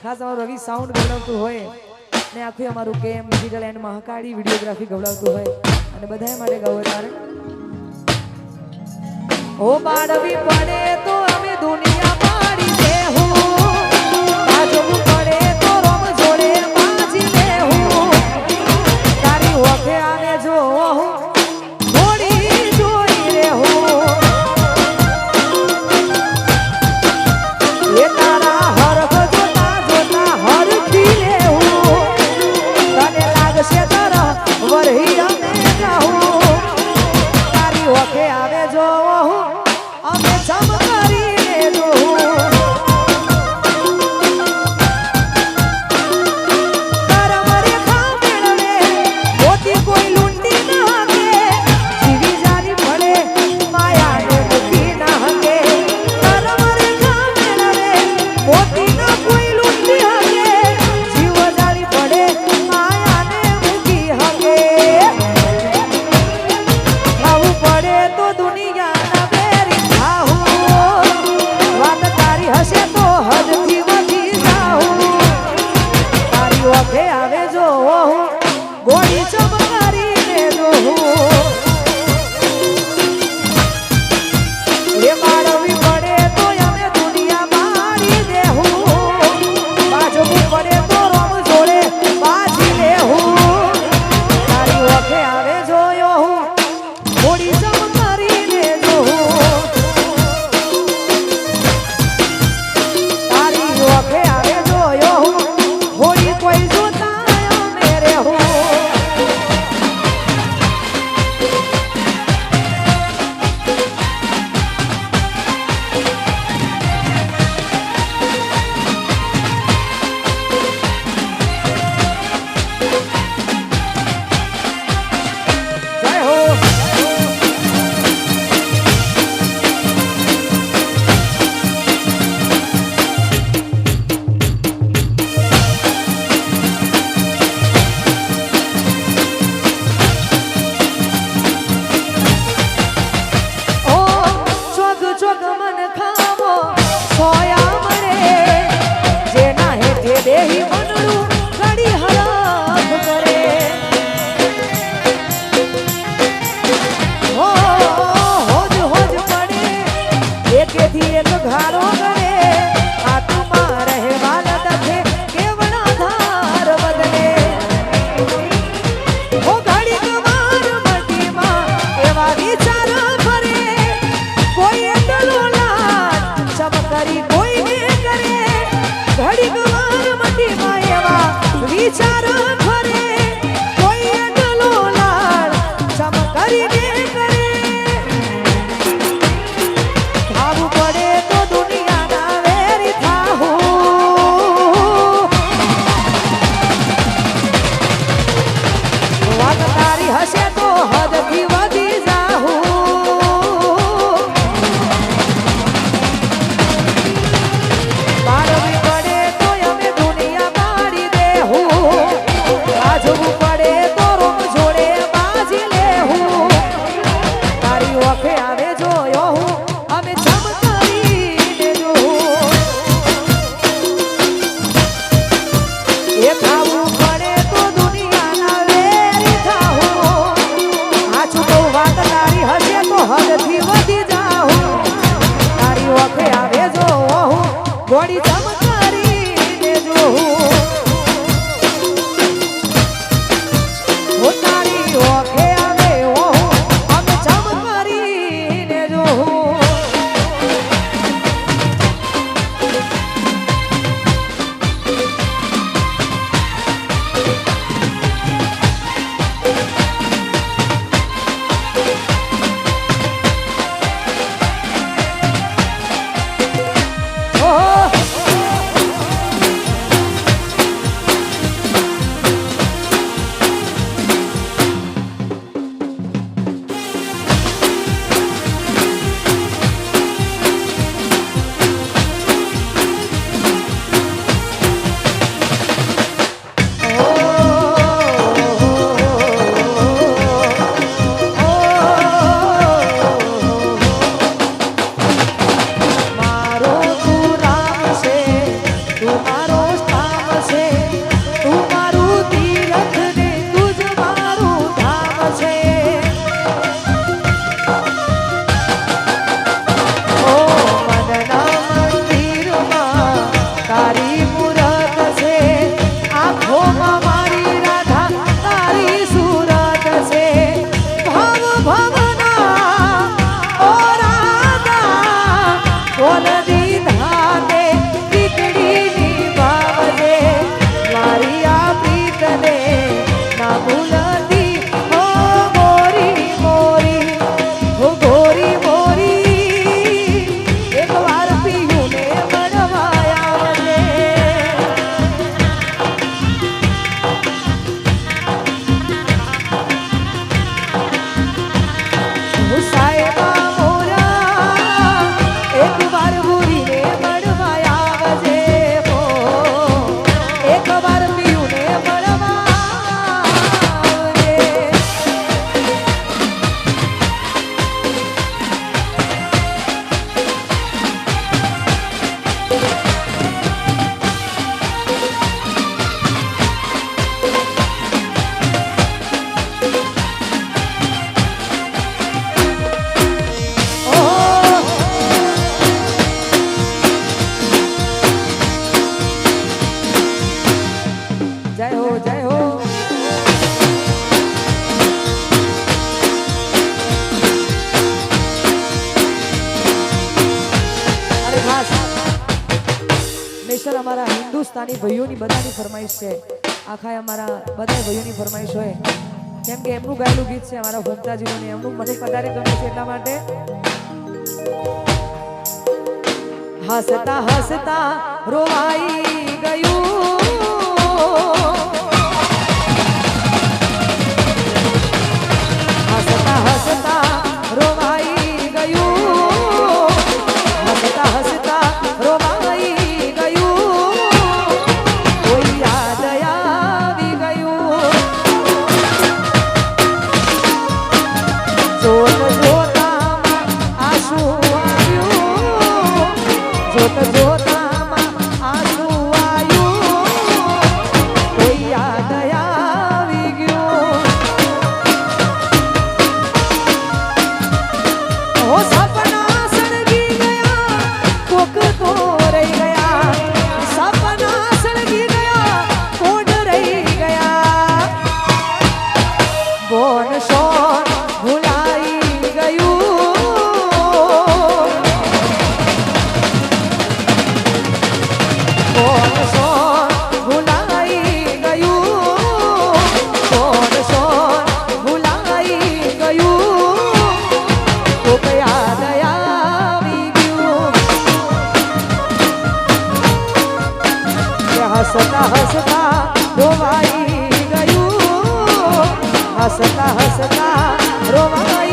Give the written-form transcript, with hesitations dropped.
ખાસ અમારું રવિ સાઉન્ડ ગવડાવતું હોય ને આખું અમારું કેમ ડિજિટલ એન્ડ મહાકાળી વિડીયોગ્રાફી ગવડાવતું હોય અને બધાય માટે ગાવું તારે ઓ બાળવી પડે તો અમે દુનિયા પાડી દેહું બાજવું પડે તો રોમ જોડે બાજી દેહું તારી ઓખે આને જો થોડી જોઈ રહેવું એ તારા હરખ જોતા જોતા હરખી લેવું તને લાગશે તારા વરહી અમે જાઉં તારી ઓખે આવે જો અમે જમ કરીને જો સંસ્થાની ભાઈઓની બધાની ફરમાઈશ છે, આખા અમારા બધા ભાઈઓની ફરમાઈશ હોય, કેમ કે એમનું ગાયેલું ગીત છે અમારા ભક્તાજીઓને, એમનું મને વધારે ગમે છે એટલા માટે હસતા હસતા રોવાઈ ગયું, હસતા હસતા રોવાઈ ગયું, હસતા હસતા રોવાઈ ગયું, કોઈ યાદ આવી ગયું, જોત જોતામાં આંસુ આવ્યું, જોત જોતામાં આંસુ આવ્યું, કોઈ યાદ આવી ગયું, ઓ સપના સળગી ગયા, કોક તો રહી ગયા, સપના સળગી ગયા, કોણ રહી ગયા, બોન શોન ભૂલાઈ ગયું, બોન શોન ભૂલાઈ ગયું, બોન શોન ભૂલાઈ ગયું, કોક યાદ આવી ગયું, કે હસતા હસતા રોવાઈ ગયું, હસતા હસતા રોવાઈ